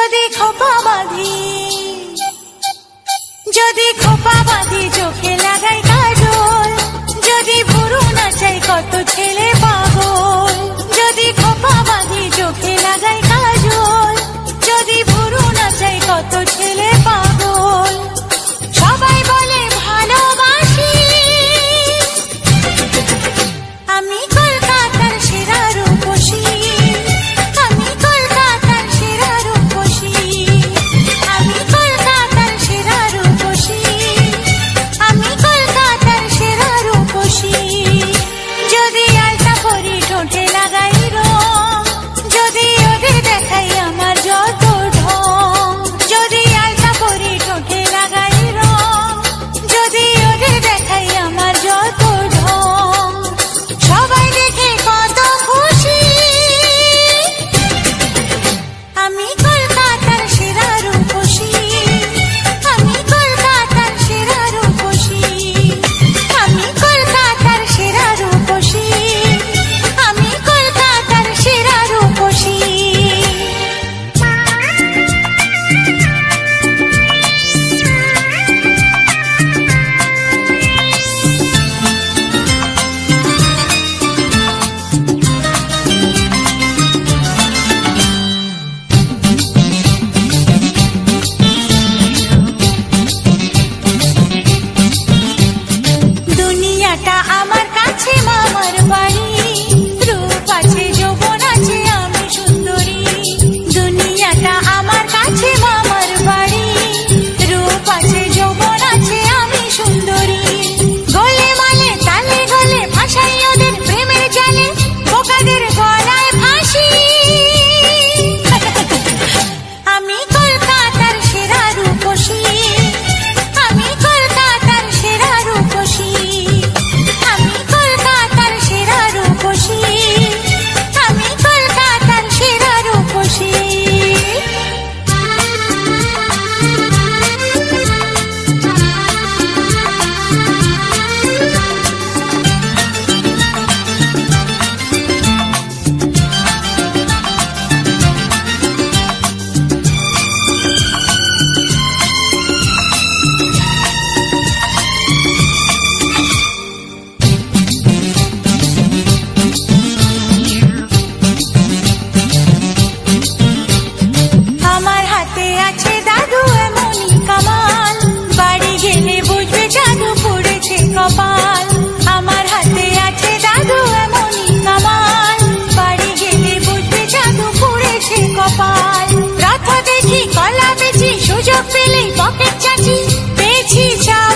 যদি খোপা বাঁধি চোখে লাগাই কাজল, যদি ভুরু নাচাই কত ছেলে পাগল। যদি খোপা বাঁধি চোখে লাগাই কাজল, যদি ভুরু নাচাই কত ছেলে পাগল। সবাই বলে ভালোবাসি, আমি কলকাতার সেরা রূপসী, আমি কলকাতার সেরা রূপসী, আমি কলকাতার সেরা রূপসী, আমি কলকাতার সেরা রূপসী। যদি আলতা পরি ঠোঁটে লাগাই রং, যদি ওদের দেখাই আমার যত ঢং। যদি আলতা পরি ঠোঁটে লাগাই রং, যদি ওদের দেখাই আমার যত ঢং। সবাই দেখে কত খুশি, আমি কলকাতার সেরা রূপসী, আমি কলকাতার সেরা রূপসী, আমি কলকাতার সেরা রূপসী, আমি কলকাতার সেরা রূপসী। দুনিয়াটা আমার কাছে মামার বাড়ি, রূপ আছে যৌবন আছে আমি সুন্দরী। দুনিয়াটা আমার কাছে মামার বাড়ি, রূপ আছে যৌবন আছে আমি সুন্দরী। গলে মালে তালে গলে ভাসাই ওদের প্রেমের জালে, বোকাদের গলায় ফাঁসি। আমি কলকাতার সেরা রূপসী, আমি কলকাতার সেরা রূপসী, আমি কলকাতার সেরা রূপসী, আমি কলকাতার সেরা রূপসী। আমার হাতে আছে দাদু এমনই কামাল, বাড়ি গেলে বুঝবে জাদু পড়েছে কপাল। আমার হাতে আছে দাদু এমনই কামাল, বাড়ি গেলে বুঝবে জাদু পড়েছে কপাল। রথ দেখি কলা বেচি, সুযোগ পেলে পকেট চাচি, পেয়েছি চাও